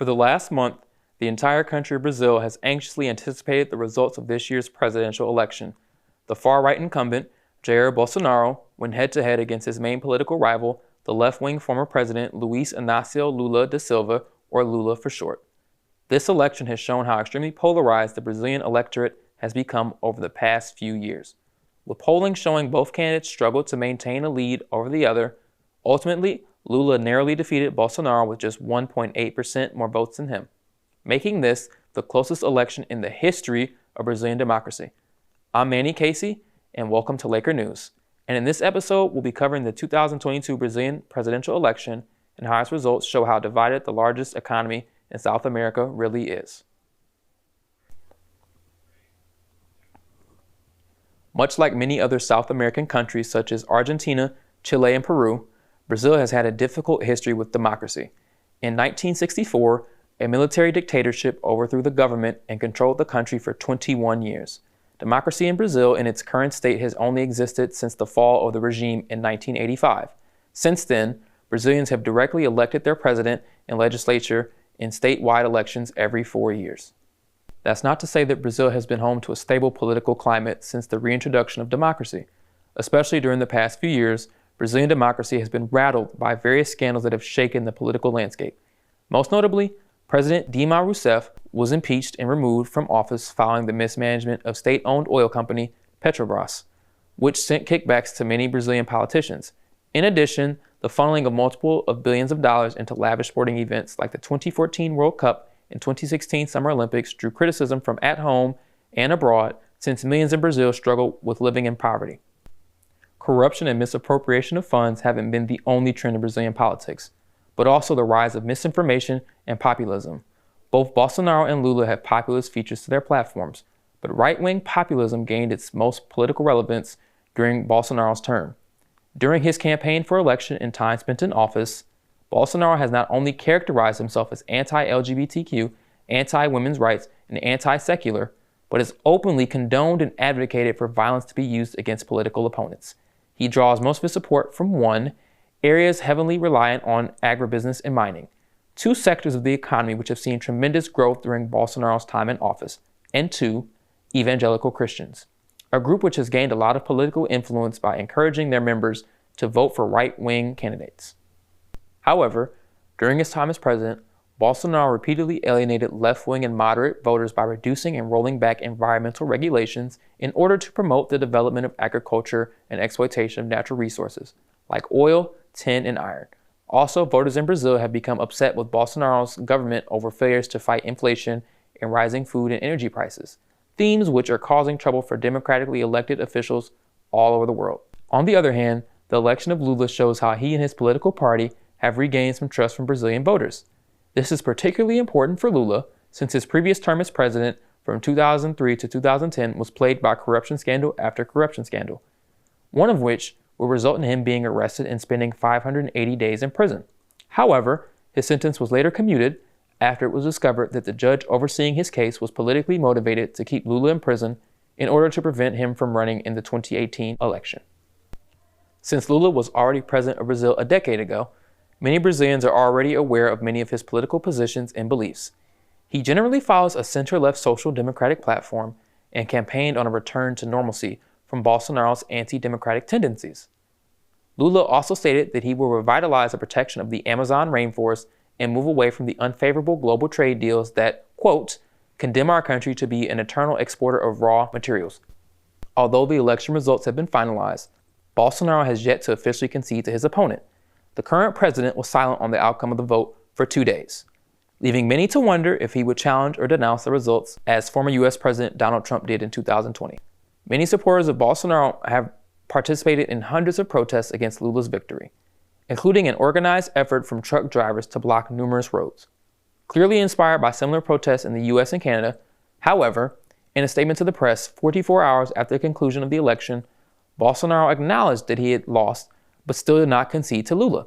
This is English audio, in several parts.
For the last month, the entire country of Brazil has anxiously anticipated the results of this year's presidential election. The far-right incumbent, Jair Bolsonaro, went head-to-head against his main political rival, the left-wing former president Luiz Inácio Lula da Silva, or Lula for short. This election has shown how extremely polarized the Brazilian electorate has become over the past few years. With polling showing both candidates struggled to maintain a lead over the other, ultimately, Lula narrowly defeated Bolsonaro with just 1.8% more votes than him, making this the closest election in the history of Brazilian democracy. I'm Manny Casey, and welcome to Laker News. And in this episode, we'll be covering the 2022 Brazilian presidential election and how its results show how divided the largest economy in South America really is. Much like many other South American countries such as Argentina, Chile, and Peru, Brazil has had a difficult history with democracy. In 1964, a military dictatorship overthrew the government and controlled the country for 21 years. Democracy in Brazil in its current state has only existed since the fall of the regime in 1985. Since then, Brazilians have directly elected their president and legislature in statewide elections every 4 years. That's not to say that Brazil has been home to a stable political climate since the reintroduction of democracy. Especially during the past few years, Brazilian democracy has been rattled by various scandals that have shaken the political landscape. Most notably, President Dilma Rousseff was impeached and removed from office following the mismanagement of state-owned oil company Petrobras, which sent kickbacks to many Brazilian politicians. In addition, the funneling of multiple billions of dollars into lavish sporting events like the 2014 World Cup and 2016 Summer Olympics drew criticism from at home and abroad, since millions in Brazil struggle with living in poverty. Corruption and misappropriation of funds haven't been the only trend in Brazilian politics, but also the rise of misinformation and populism. Both Bolsonaro and Lula have populist features to their platforms, but right-wing populism gained its most political relevance during Bolsonaro's term. During his campaign for election and time spent in office, Bolsonaro has not only characterized himself as anti-LGBTQ, anti-women's rights, and anti-secular, but has openly condoned and advocated for violence to be used against political opponents. He draws most of his support from 1. Areas heavily reliant on agribusiness and mining, 2 sectors of the economy which have seen tremendous growth during Bolsonaro's time in office, and 2. Evangelical Christians, a group which has gained a lot of political influence by encouraging their members to vote for right-wing candidates. However, during his time as president, Bolsonaro repeatedly alienated left-wing and moderate voters by reducing and rolling back environmental regulations in order to promote the development of agriculture and exploitation of natural resources, like oil, tin, and iron. Also, voters in Brazil have become upset with Bolsonaro's government over failures to fight inflation and rising food and energy prices, themes which are causing trouble for democratically elected officials all over the world. On the other hand, the election of Lula shows how he and his political party have regained some trust from Brazilian voters. This is particularly important for Lula, since his previous term as president from 2003 to 2010 was plagued by corruption scandal after corruption scandal, one of which will result in him being arrested and spending 580 days in prison. However, his sentence was later commuted after it was discovered that the judge overseeing his case was politically motivated to keep Lula in prison in order to prevent him from running in the 2018 election. Since Lula was already president of Brazil a decade ago, many Brazilians are already aware of many of his political positions and beliefs. He generally follows a center-left social democratic platform and campaigned on a return to normalcy from Bolsonaro's anti-democratic tendencies. Lula also stated that he will revitalize the protection of the Amazon rainforest and move away from the unfavorable global trade deals that, quote, condemn our country to be an eternal exporter of raw materials. Although the election results have been finalized, Bolsonaro has yet to officially concede to his opponent. The current president was silent on the outcome of the vote for 2 days, leaving many to wonder if he would challenge or denounce the results as former U.S. President Donald Trump did in 2020. Many supporters of Bolsonaro have participated in hundreds of protests against Lula's victory, including an organized effort from truck drivers to block numerous roads. Clearly inspired by similar protests in the U.S. and Canada, however, in a statement to the press 44 hours after the conclusion of the election, Bolsonaro acknowledged that he had lost but still did not concede to Lula.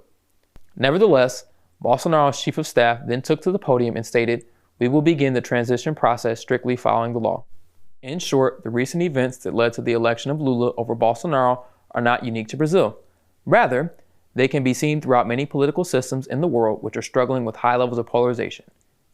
Nevertheless, Bolsonaro's chief of staff then took to the podium and stated, "We will begin the transition process strictly following the law." In short, the recent events that led to the election of Lula over Bolsonaro are not unique to Brazil. Rather, they can be seen throughout many political systems in the world which are struggling with high levels of polarization.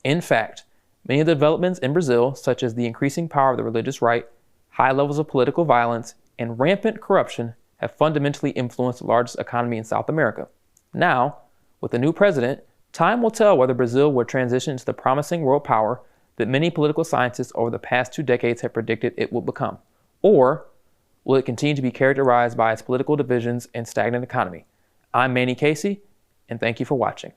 In fact, many of the developments in Brazil, such as the increasing power of the religious right, high levels of political violence, and rampant corruption, have fundamentally influenced the largest economy in South America. Now, with a new president, time will tell whether Brazil will transition into the promising world power that many political scientists over the past 2 decades have predicted it will become. Or will it continue to be characterized by its political divisions and stagnant economy? I'm Manny Casey, and thank you for watching.